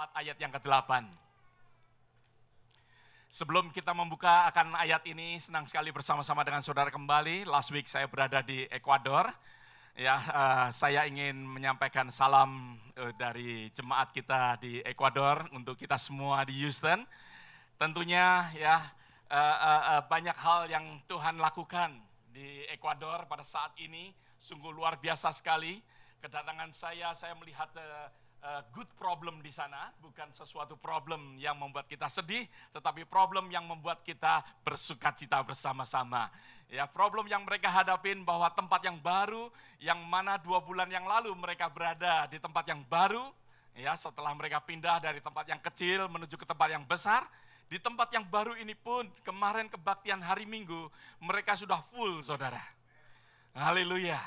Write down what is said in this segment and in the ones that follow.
4 ayat yang ke-8. Sebelum kita membuka akan ayat ini, senang sekali bersama-sama dengan saudara kembali. Last week saya berada di Ekuador. Ya, saya ingin menyampaikan salam dari jemaat kita di Ekuador untuk kita semua di Houston. Tentunya ya banyak hal yang Tuhan lakukan di Ekuador pada saat ini, sungguh luar biasa sekali. Kedatangan saya melihat good problem di sana, bukan sesuatu problem yang membuat kita sedih, tetapi problem yang membuat kita bersukacita bersama-sama. Ya, problem yang mereka hadapin bahwa tempat yang baru, yang mana 2 bulan yang lalu mereka berada di tempat yang baru, ya setelah mereka pindah dari tempat yang kecil menuju ke tempat yang besar, di tempat yang baru ini pun kemarin kebaktian hari Minggu mereka sudah full, saudara. Haleluya.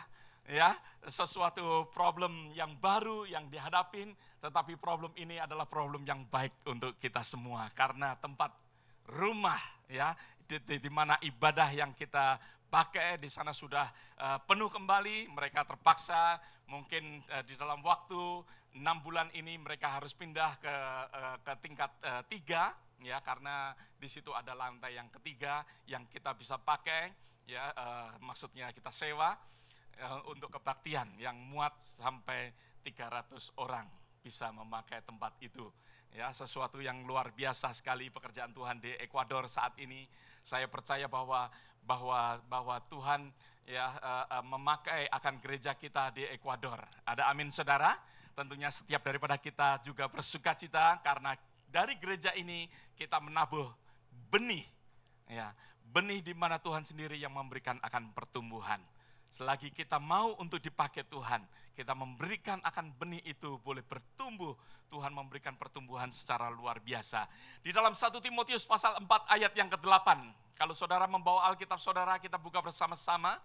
Ya, sesuatu problem yang baru yang dihadapin, tetapi problem ini adalah problem yang baik untuk kita semua karena tempat rumah ya di mana ibadah yang kita pakai di sana sudah penuh kembali. Mereka terpaksa mungkin di dalam waktu 6 bulan ini mereka harus pindah ke tingkat 3 ya, karena di situ ada lantai yang ketiga yang kita bisa pakai ya, maksudnya kita sewa untuk kebaktian yang muat sampai 300 orang bisa memakai tempat itu. Ya, sesuatu yang luar biasa sekali pekerjaan Tuhan di Ekuador saat ini. Saya percaya bahwa Tuhan ya memakai akan gereja kita di Ekuador. Ada amin, saudara? Tentunya setiap daripada kita juga bersukacita karena dari gereja ini kita menabuh benih. Ya, benih di mana Tuhan sendiri yang memberikan akan pertumbuhan. Selagi kita mau untuk dipakai Tuhan, kita memberikan akan benih itu boleh bertumbuh. Tuhan memberikan pertumbuhan secara luar biasa. Di dalam 1 Timotius pasal 4 ayat yang ke-8. Kalau saudara membawa Alkitab saudara, kita buka bersama-sama.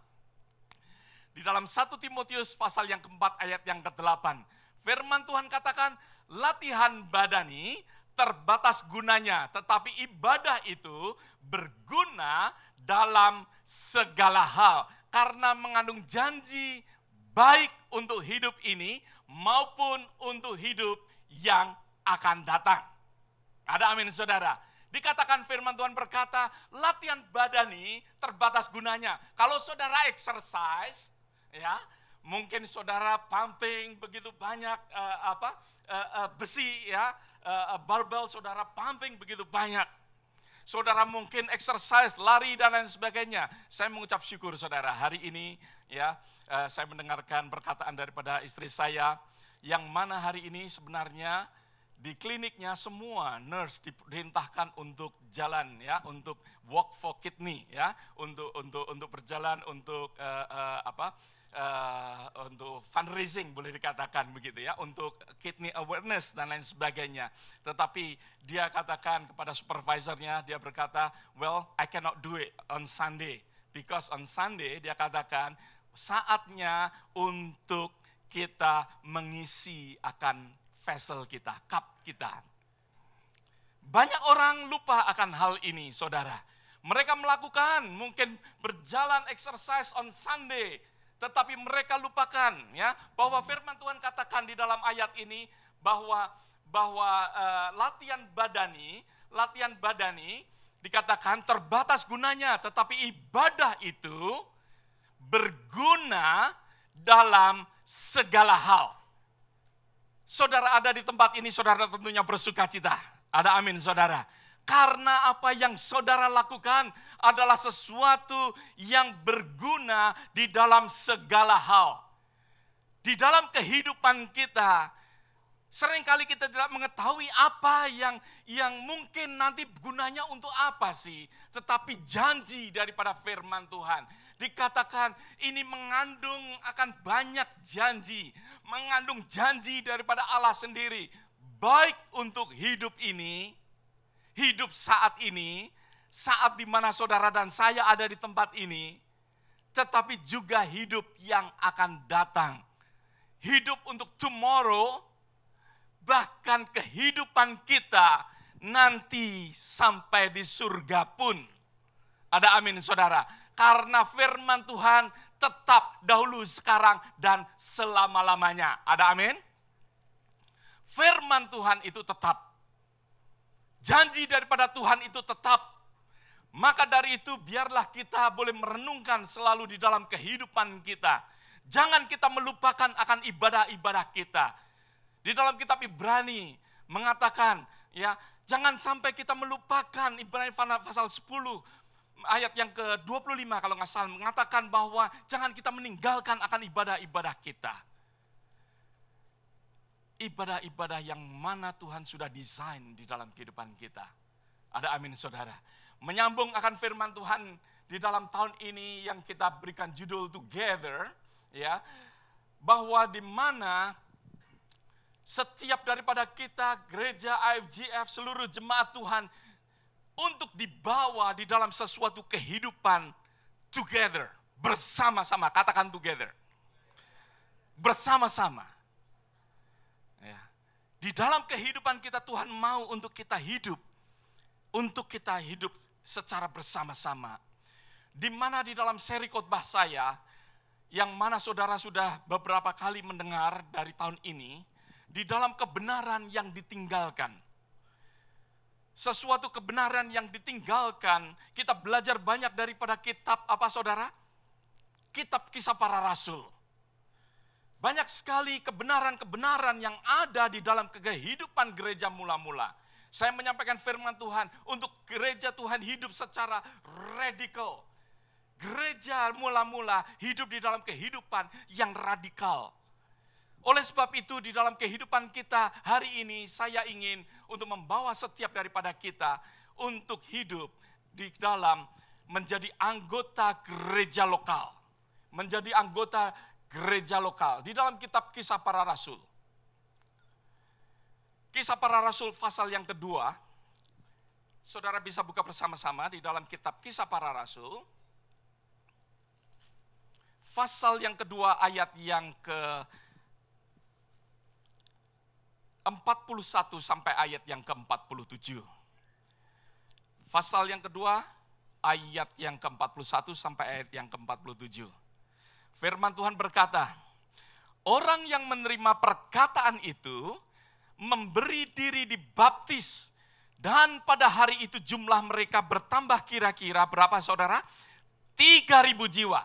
Di dalam 1 Timotius pasal yang ke-4 ayat yang ke-8. Firman Tuhan katakan, latihan badani terbatas gunanya, tetapi ibadah itu berguna dalam segala hal. Karena mengandung janji baik untuk hidup ini maupun untuk hidup yang akan datang. Ada amin, saudara. Dikatakan firman Tuhan berkata, latihan badani terbatas gunanya. Kalau saudara exercise, ya mungkin saudara pumping begitu banyak besi, ya barbell saudara pumping begitu banyak. Saudara mungkin exercise, lari dan lain sebagainya. Saya mengucap syukur saudara, hari ini ya saya mendengarkan perkataan daripada istri saya yang mana hari ini sebenarnya di kliniknya semua nurse diperintahkan untuk jalan ya, untuk walk for kidney ya, untuk berjalan untuk untuk fundraising boleh dikatakan begitu ya, untuk kidney awareness dan lain sebagainya. Tetapi dia katakan kepada supervisornya, dia berkata, well I cannot do it on Sunday. Because on Sunday dia katakan saatnya untuk kita mengisi akan vessel kita, cup kita. Banyak orang lupa akan hal ini saudara. Mereka melakukan mungkin berjalan exercise on Sunday, tetapi mereka lupakan ya bahwa firman Tuhan katakan di dalam ayat ini bahwa latihan badani dikatakan terbatas gunanya, tetapi ibadah itu berguna dalam segala hal. Saudara ada di tempat ini, saudara tentunya bersukacita. Ada amin, saudara. Karena apa yang saudara lakukan adalah sesuatu yang berguna di dalam segala hal. Di dalam kehidupan kita, seringkali kita tidak mengetahui apa yang mungkin nanti gunanya untuk apa sih. Tetapi janji daripada firman Tuhan. Dikatakan ini mengandung akan banyak janji. Mengandung janji daripada Allah sendiri. Baik untuk hidup ini, hidup saat ini, saat di mana saudara dan saya ada di tempat ini, tetapi juga hidup yang akan datang. Hidup untuk tomorrow, bahkan kehidupan kita nanti sampai di surga pun. Ada amin saudara. Karena firman Tuhan tetap dahulu, sekarang, dan selama-lamanya. Ada amin? Firman Tuhan itu tetap. Janji daripada Tuhan itu tetap. Maka dari itu biarlah kita boleh merenungkan selalu di dalam kehidupan kita. Jangan kita melupakan akan ibadah-ibadah kita. Di dalam kitab Ibrani mengatakan, ya, jangan sampai kita melupakan, Ibrani pasal 10 ayat yang ke-25 kalau nggak salah, mengatakan bahwa jangan kita meninggalkan akan ibadah-ibadah kita. Ibadah-ibadah yang mana Tuhan sudah desain di dalam kehidupan kita. Ada amin saudara. Menyambung akan firman Tuhan di dalam tahun ini yang kita berikan judul Together, ya, bahwa di mana setiap daripada kita, gereja IFGF, seluruh jemaat Tuhan, untuk dibawa di dalam sesuatu kehidupan together, bersama-sama, katakan together, bersama-sama. Ya. Di dalam kehidupan kita Tuhan mau untuk kita hidup secara bersama-sama. Di mana di dalam seri khotbah saya, yang mana saudara sudah beberapa kali mendengar dari tahun ini, di dalam kebenaran yang ditinggalkan. Sesuatu kebenaran yang ditinggalkan, kita belajar banyak daripada kitab apa saudara? Kitab Kisah Para Rasul. Banyak sekali kebenaran-kebenaran yang ada di dalam kehidupan gereja mula-mula. Saya menyampaikan firman Tuhan untuk gereja Tuhan hidup secara radikal. Gereja mula-mula hidup di dalam kehidupan yang radikal. Oleh sebab itu di dalam kehidupan kita hari ini saya ingin untuk membawa setiap daripada kita untuk hidup di dalam menjadi anggota gereja lokal. Menjadi anggota gereja lokal. Di dalam kitab Kisah Para Rasul. Kisah Para Rasul pasal yang kedua, saudara bisa buka bersama-sama di dalam kitab Kisah Para Rasul. Pasal yang kedua ayat yang ke-41 sampai ayat yang ke-47. Pasal yang kedua ayat yang ke-41 sampai ayat yang ke-47. Firman Tuhan berkata, orang yang menerima perkataan itu memberi diri dibaptis, dan pada hari itu jumlah mereka bertambah kira-kira berapa saudara? 3.000 jiwa.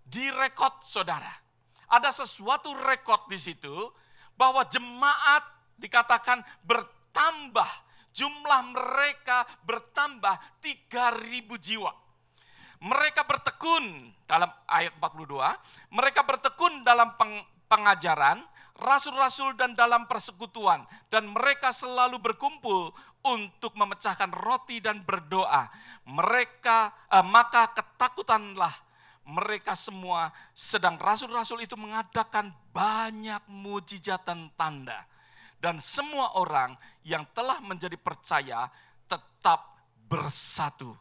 Direkod saudara. Ada sesuatu rekod di situ bahwa jemaat dikatakan bertambah, jumlah mereka bertambah 3.000 jiwa. Mereka bertekun dalam ayat 42, mereka bertekun dalam pengajaran, rasul-rasul dan dalam persekutuan, dan mereka selalu berkumpul untuk memecahkan roti dan berdoa. Maka ketakutanlah mereka semua, sedang rasul-rasul itu mengadakan banyak mujizat dan tanda. Dan semua orang yang telah menjadi percaya tetap bersatu.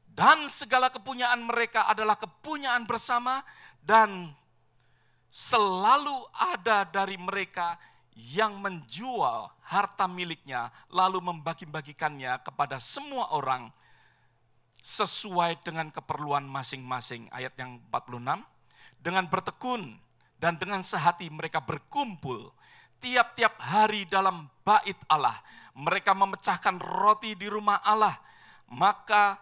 Dan segala kepunyaan mereka adalah kepunyaan bersama, dan selalu ada dari mereka yang menjual harta miliknya lalu membagi-bagikannya kepada semua orang sesuai dengan keperluan masing-masing. Ayat yang 46, dengan bertekun dan dengan sehati mereka berkumpul tiap-tiap hari dalam bait Allah. Mereka memecahkan roti di rumah Allah. Maka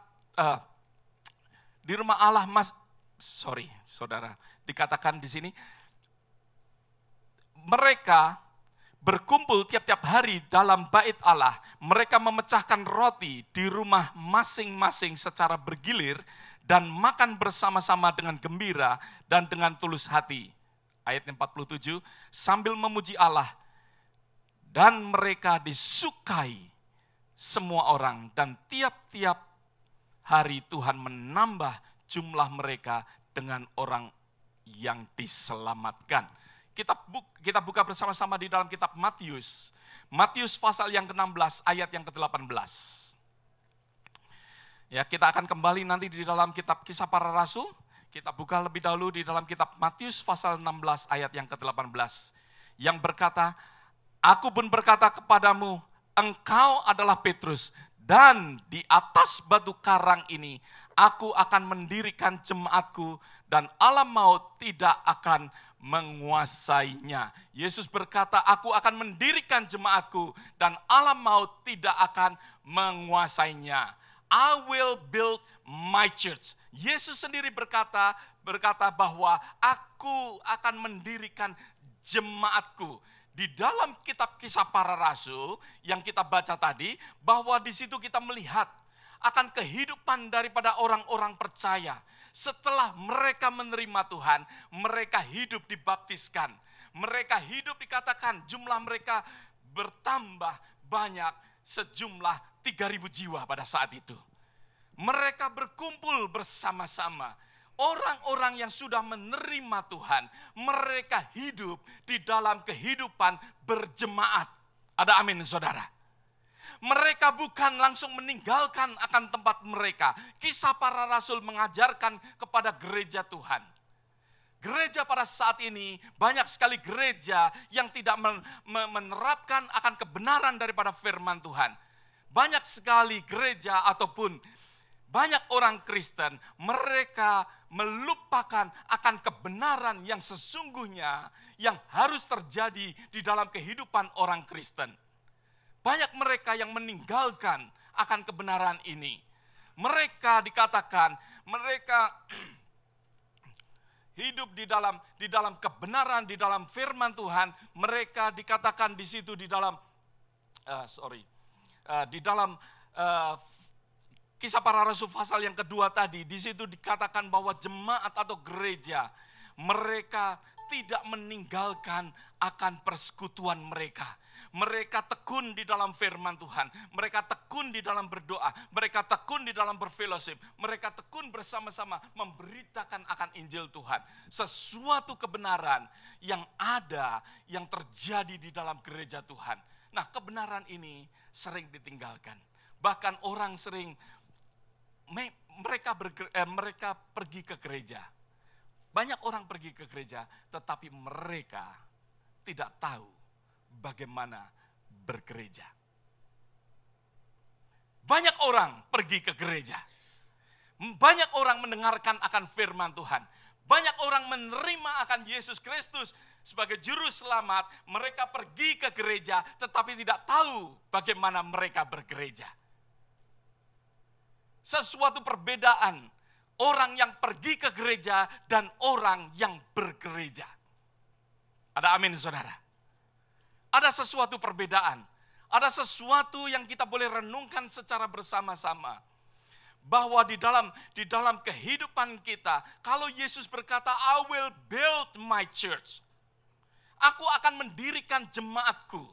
di rumah Allah saudara, dikatakan di sini mereka berkumpul tiap-tiap hari dalam bait Allah. Mereka memecahkan roti di rumah masing-masing secara bergilir dan makan bersama-sama dengan gembira dan dengan tulus hati. Ayat 47, sambil memuji Allah, dan mereka disukai semua orang, dan tiap-tiap hari Tuhan menambah jumlah mereka dengan orang yang diselamatkan. Kita buka bersama-sama di dalam kitab Matius. Matius pasal yang ke-16 ayat yang ke-18. Ya, kita akan kembali nanti di dalam kitab Kisah Para Rasul. Kita buka lebih dahulu di dalam kitab Matius pasal 16 ayat yang ke-18. Yang berkata, aku pun berkata kepadamu, engkau adalah Petrus, dan di atas batu karang ini aku akan mendirikan jemaatku, dan alam maut tidak akan menguasainya. Yesus berkata, aku akan mendirikan jemaatku dan alam maut tidak akan menguasainya. I will build my church. Yesus sendiri berkata bahwa aku akan mendirikan jemaatku. Di dalam kitab Kisah Para Rasul yang kita baca tadi, bahwa di situ kita melihat akan kehidupan daripada orang-orang percaya. Setelah mereka menerima Tuhan, mereka hidup dibaptiskan. Mereka hidup dikatakan jumlah mereka bertambah banyak, sejumlah 3.000 jiwa pada saat itu. Mereka berkumpul bersama-sama. Orang-orang yang sudah menerima Tuhan, mereka hidup di dalam kehidupan berjemaat. Ada amin, saudara? Mereka bukan langsung meninggalkan akan tempat mereka. Kisah Para Rasul mengajarkan kepada gereja Tuhan. Gereja pada saat ini, banyak sekali gereja yang tidak menerapkan akan kebenaran daripada firman Tuhan. Banyak sekali gereja ataupun banyak orang Kristen, mereka melupakan akan kebenaran yang sesungguhnya yang harus terjadi di dalam kehidupan orang Kristen. Banyak mereka yang meninggalkan akan kebenaran ini. Mereka dikatakan, mereka hidup di dalam kebenaran, di dalam firman Tuhan. Mereka dikatakan di situ di dalam Kisah Para Rasul pasal yang kedua tadi, di situ dikatakan bahwa jemaat atau gereja, mereka tidak meninggalkan akan persekutuan mereka. Mereka tekun di dalam firman Tuhan, mereka tekun di dalam berdoa, mereka tekun di dalam berfellowship, mereka tekun bersama-sama memberitakan akan Injil Tuhan. Sesuatu kebenaran yang ada, yang terjadi di dalam gereja Tuhan. Nah, kebenaran ini sering ditinggalkan. Bahkan orang sering mereka pergi ke gereja. Banyak orang pergi ke gereja, tetapi mereka tidak tahu bagaimana bergereja. Banyak orang pergi ke gereja. Banyak orang mendengarkan akan firman Tuhan. Banyak orang menerima akan Yesus Kristus sebagai juru selamat. Mereka pergi ke gereja, tetapi tidak tahu bagaimana mereka bergereja. Sesuatu perbedaan orang yang pergi ke gereja dan orang yang bergereja. Ada amin, saudara? Ada sesuatu perbedaan. Ada sesuatu yang kita boleh renungkan secara bersama-sama. Bahwa di dalam kehidupan kita, kalau Yesus berkata, I will build my church. Aku akan mendirikan jemaatku.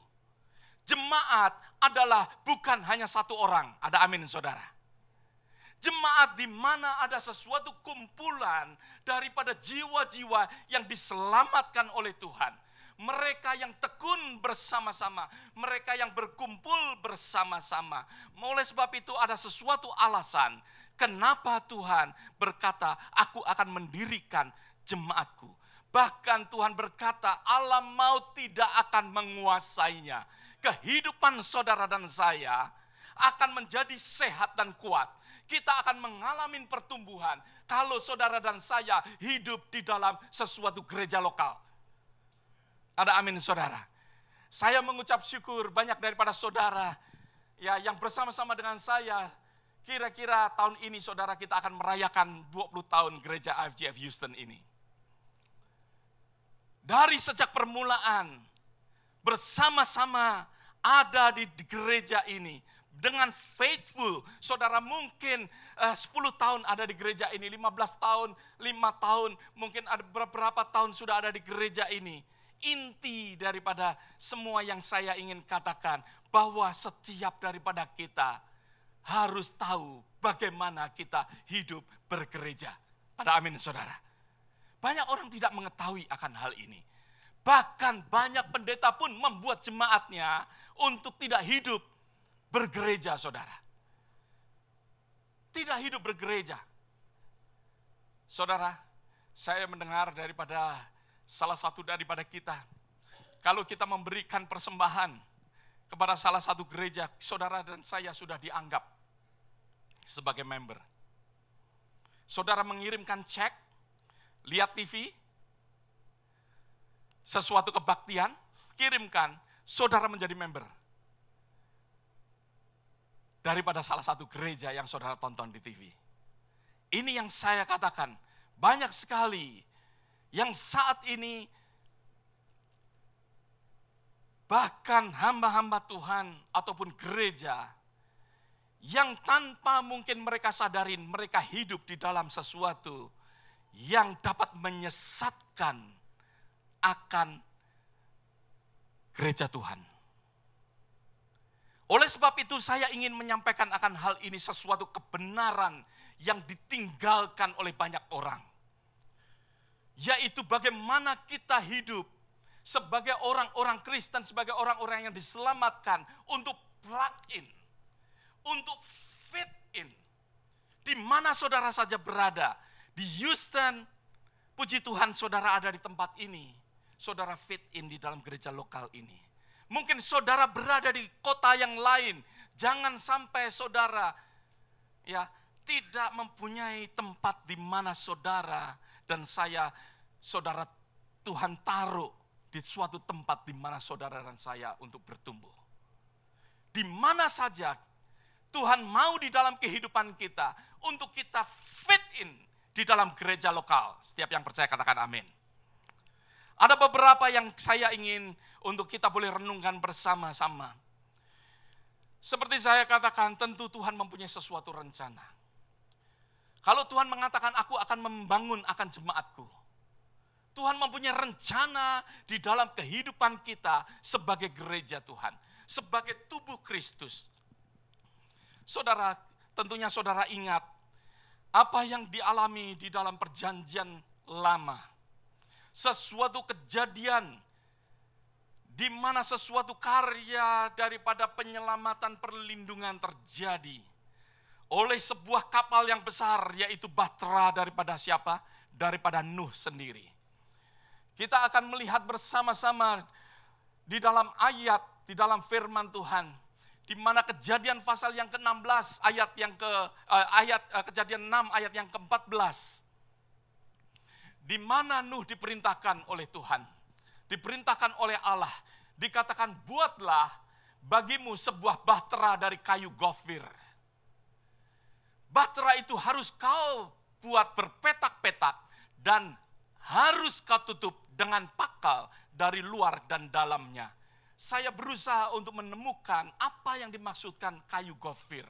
Jemaat adalah bukan hanya satu orang. Ada amin, saudara? Jemaat di mana ada sesuatu kumpulan daripada jiwa-jiwa yang diselamatkan oleh Tuhan. Mereka yang tekun bersama-sama, mereka yang berkumpul bersama-sama. Oleh sebab itu ada sesuatu alasan kenapa Tuhan berkata, aku akan mendirikan jemaatku. Bahkan Tuhan berkata, alam maut tidak akan menguasainya. Kehidupan saudara dan saya akan menjadi sehat dan kuat. Kita akan mengalami pertumbuhan kalau saudara dan saya hidup di dalam sesuatu gereja lokal. Ada amin, saudara. Saya mengucap syukur banyak daripada saudara ya yang bersama-sama dengan saya. Kira-kira tahun ini saudara kita akan merayakan 20 tahun gereja IFGF Houston ini. Dari sejak permulaan bersama-sama ada di gereja ini. Dengan faithful, saudara mungkin 10 tahun ada di gereja ini, 15 tahun, 5 tahun, mungkin ada beberapa tahun sudah ada di gereja ini. Inti daripada semua yang saya ingin katakan, bahwa setiap daripada kita harus tahu bagaimana kita hidup bergereja. Ada amin, saudara. Banyak orang tidak mengetahui akan hal ini. Bahkan banyak pendeta pun membuat jemaatnya untuk tidak hidup bergereja, saudara. Tidak hidup bergereja. Saudara, saya mendengar daripada salah satu daripada kita, kalau kita memberikan persembahan kepada salah satu gereja, saudara dan saya sudah dianggap sebagai member. Saudara mengirimkan cek, lihat TV, sesuatu kebaktian, kirimkan, saudara menjadi member. Daripada salah satu gereja yang saudara tonton di TV. Ini yang saya katakan, banyak sekali yang saat ini bahkan hamba-hamba Tuhan ataupun gereja yang tanpa mungkin mereka sadarin, mereka hidup di dalam sesuatu yang dapat menyesatkan akan gereja Tuhan. Oleh sebab itu saya ingin menyampaikan akan hal ini, sesuatu kebenaran yang ditinggalkan oleh banyak orang. Yaitu bagaimana kita hidup sebagai orang-orang Kristen, sebagai orang-orang yang diselamatkan untuk plug in. Untuk fit in. Di mana saudara saja berada. Di Houston, puji Tuhan saudara ada di tempat ini. Saudara fit in di dalam gereja lokal ini. Mungkin saudara berada di kota yang lain. Jangan sampai saudara tidak mempunyai tempat di mana saudara dan saudara Tuhan taruh di suatu tempat di mana saudara dan saya untuk bertumbuh. Di mana saja Tuhan mau di dalam kehidupan kita untuk kita fit in di dalam gereja lokal. Setiap yang percaya katakan amin. Ada beberapa yang saya ingin untuk kita boleh renungkan bersama-sama. Seperti saya katakan, tentu Tuhan mempunyai sesuatu rencana. Kalau Tuhan mengatakan aku akan membangun akan jemaatku. Tuhan mempunyai rencana di dalam kehidupan kita sebagai gereja Tuhan. Sebagai tubuh Kristus. Saudara, tentunya saudara ingat apa yang dialami di dalam perjanjian lama. Sesuatu kejadian di mana sesuatu karya daripada penyelamatan perlindungan terjadi oleh sebuah kapal yang besar, yaitu bahtera daripada siapa? Daripada Nuh sendiri. Kita akan melihat bersama-sama di dalam ayat, di dalam firman Tuhan. Di mana Kejadian pasal yang ke-16 Kejadian 6 ayat yang ke-14. Di mana Nuh diperintahkan oleh Tuhan, diperintahkan oleh Allah, dikatakan buatlah bagimu sebuah bahtera dari kayu gofir. Bahtera itu harus kau buat berpetak-petak dan harus kau tutup dengan pakal dari luar dan dalamnya. Saya berusaha untuk menemukan apa yang dimaksudkan kayu gofir.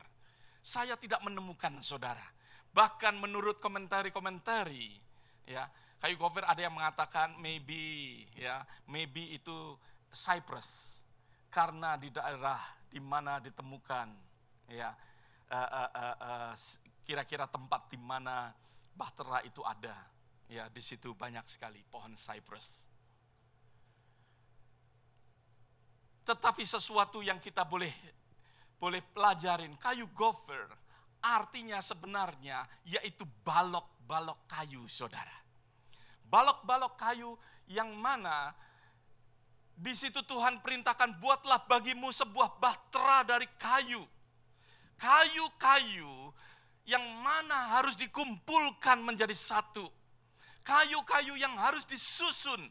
Saya tidak menemukan, saudara. Bahkan menurut komentari, kayu gofir ada yang mengatakan maybe itu cypress, karena di daerah di mana ditemukan, kira-kira tempat di mana bahtera itu ada, di situ banyak sekali pohon cypress. Tetapi sesuatu yang kita boleh pelajarin, kayu gofir artinya sebenarnya yaitu balok-balok kayu, saudara. Balok-balok kayu yang mana di situ Tuhan perintahkan buatlah bagimu sebuah bahtera dari kayu. Kayu-kayu yang mana harus dikumpulkan menjadi satu. Kayu-kayu yang harus disusun.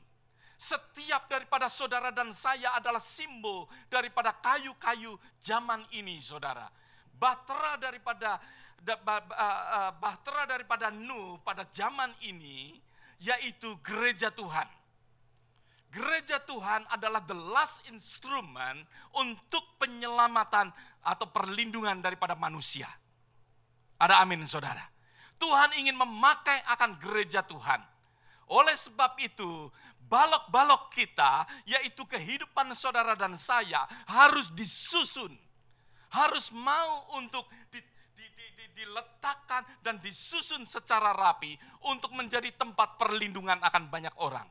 Setiap daripada saudara dan saya adalah simbol daripada kayu-kayu zaman ini, saudara. Bahtera daripada Nuh pada zaman ini, yaitu gereja Tuhan. Gereja Tuhan adalah the last instrument untuk penyelamatan atau perlindungan daripada manusia. Ada amin, saudara. Tuhan ingin memakai akan gereja Tuhan. Oleh sebab itu, balok-balok kita, yaitu kehidupan saudara dan saya, harus disusun. Harus mau untuk diletakkan dan disusun secara rapi untuk menjadi tempat perlindungan akan banyak orang.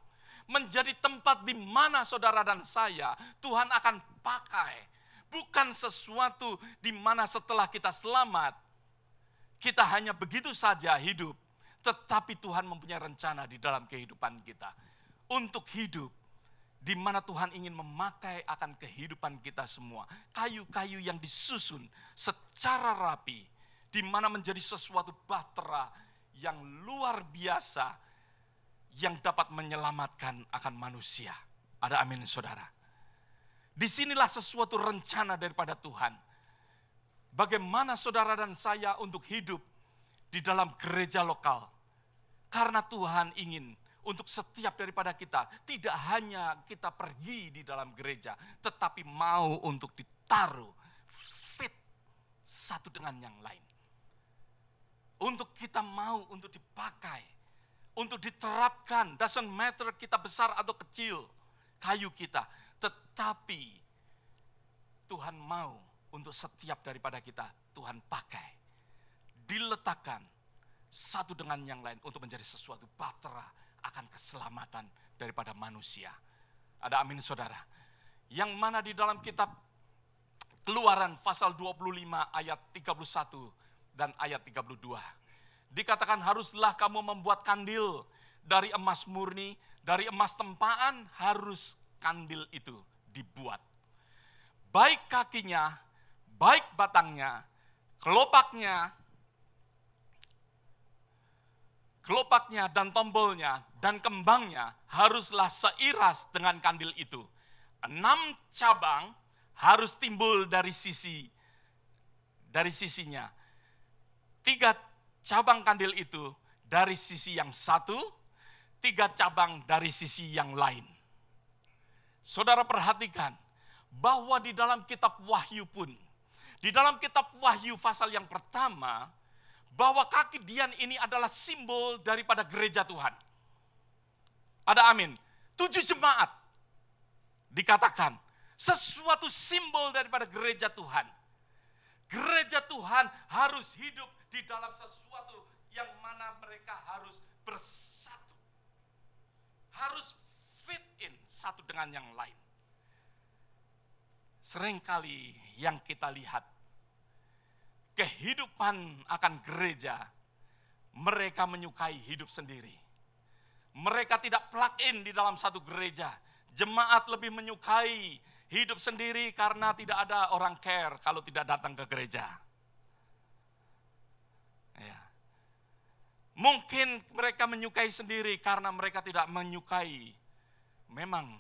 Menjadi tempat di mana saudara dan saya Tuhan akan pakai. Bukan sesuatu di mana setelah kita selamat, kita hanya begitu saja hidup. Tetapi Tuhan mempunyai rencana di dalam kehidupan kita. Untuk hidup di mana Tuhan ingin memakai akan kehidupan kita semua. Kayu-kayu yang disusun secara rapi. Di mana menjadi sesuatu bahtera yang luar biasa. yang dapat menyelamatkan akan manusia. Ada amin, saudara. Disinilah sesuatu rencana daripada Tuhan. Bagaimana saudara dan saya untuk hidup di dalam gereja lokal. Karena Tuhan ingin untuk setiap daripada kita, tidak hanya kita pergi di dalam gereja, tetapi mau untuk ditaruh, fit satu dengan yang lain. Untuk kita mau untuk dipakai, untuk diterapkan, doesn't matter kita besar atau kecil, kayu kita, tetapi Tuhan mau untuk setiap daripada kita, Tuhan pakai, diletakkan satu dengan yang lain untuk menjadi sesuatu bahtera akan keselamatan daripada manusia. Ada amin, saudara. Yang mana di dalam kitab Keluaran pasal 25 ayat 31 dan ayat 32. Dikatakan haruslah kamu membuat kandil dari emas murni, dari emas tempaan harus kandil itu dibuat. Baik kakinya, baik batangnya, kelopaknya dan tombolnya dan kembangnya haruslah seiras dengan kandil itu. 6 cabang harus timbul dari sisinya. 3 cabang kandil itu dari sisi yang satu, 3 cabang dari sisi yang lain. Saudara perhatikan bahwa di dalam kitab Wahyu pun, di dalam kitab Wahyu pasal yang pertama, bahwa kaki Dian ini adalah simbol daripada gereja Tuhan. Ada amin. 7 jemaat dikatakan sesuatu simbol daripada gereja Tuhan. Gereja Tuhan harus hidup di dalam sesuatu yang mana mereka harus bersatu. Harus fit in satu dengan yang lain. Seringkali yang kita lihat, kehidupan akan gereja, mereka menyukai hidup sendiri. Mereka tidak plug in di dalam satu gereja. Jemaat lebih menyukai hidup sendiri karena tidak ada orang care kalau tidak datang ke gereja. Ya. Mungkin mereka menyukai sendiri karena mereka tidak menyukai. Memang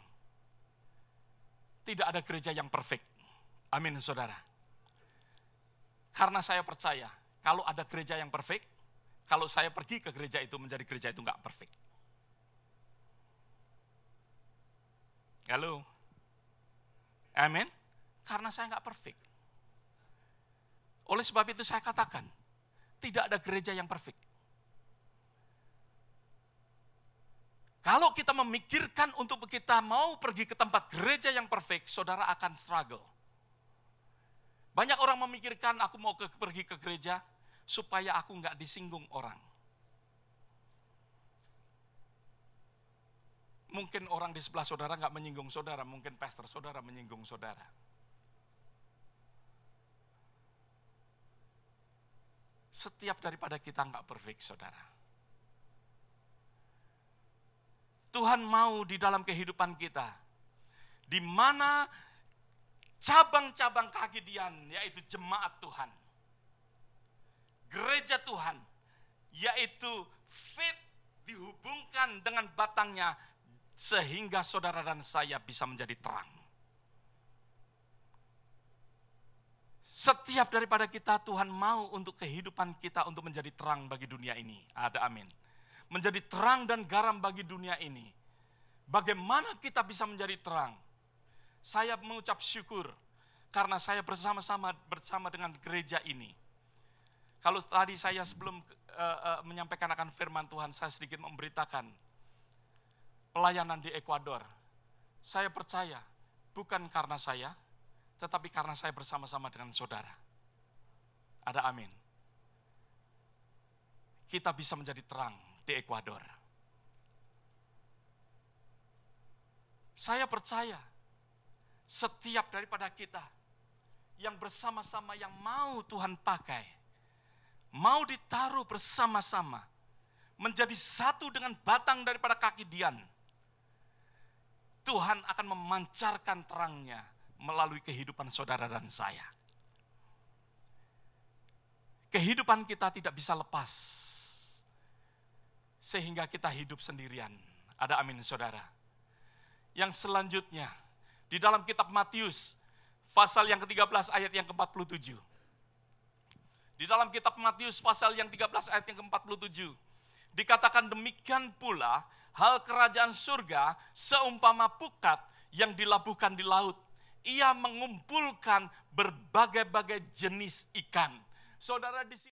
tidak ada gereja yang perfect. Amin, saudara. Karena saya percaya, kalau ada gereja yang perfect, kalau saya pergi ke gereja itu menjadi gereja itu enggak perfect. Halo? Amin? Karena saya enggak perfect. Oleh sebab itu saya katakan, tidak ada gereja yang perfect. Kalau kita memikirkan untuk kita mau pergi ke tempat gereja yang perfect, saudara akan struggle. Banyak orang memikirkan aku mau pergi ke gereja supaya aku enggak disinggung orang. Mungkin orang di sebelah saudara enggak menyinggung saudara, mungkin pastor saudara menyinggung saudara. Setiap daripada kita enggak perfect, saudara. Tuhan mau di dalam kehidupan kita, di mana cabang-cabang kaki Dian, yaitu jemaat Tuhan, gereja Tuhan, yaitu fit dihubungkan dengan batangnya, sehingga saudara dan saya bisa menjadi terang. Setiap daripada kita, Tuhan mau untuk kehidupan kita untuk menjadi terang bagi dunia ini. Ada amin. Menjadi terang dan garam bagi dunia ini. Bagaimana kita bisa menjadi terang? Saya mengucap syukur karena saya bersama dengan gereja ini. Kalau tadi saya sebelum menyampaikan akan firman Tuhan, saya sedikit memberitakan pelayanan di Ekuador. Saya percaya bukan karena saya, tetapi karena saya bersama-sama dengan saudara. Ada amin. Kita bisa menjadi terang di Ekuador. Saya percaya setiap daripada kita yang bersama-sama yang mau Tuhan pakai, mau ditaruh bersama-sama, menjadi satu dengan batang daripada kaki Dian, Tuhan akan memancarkan terangnya melalui kehidupan saudara dan saya. Kehidupan kita tidak bisa lepas sehingga kita hidup sendirian. Ada amin saudara. Yang selanjutnya, di dalam kitab Matius, pasal yang ke-13 ayat yang ke-47. Di dalam kitab Matius pasal yang 13 ayat yang ke-47. Dikatakan demikian pula, hal kerajaan surga seumpama pukat yang dilabuhkan di laut. Ia mengumpulkan berbagai-bagai jenis ikan. Saudara di sini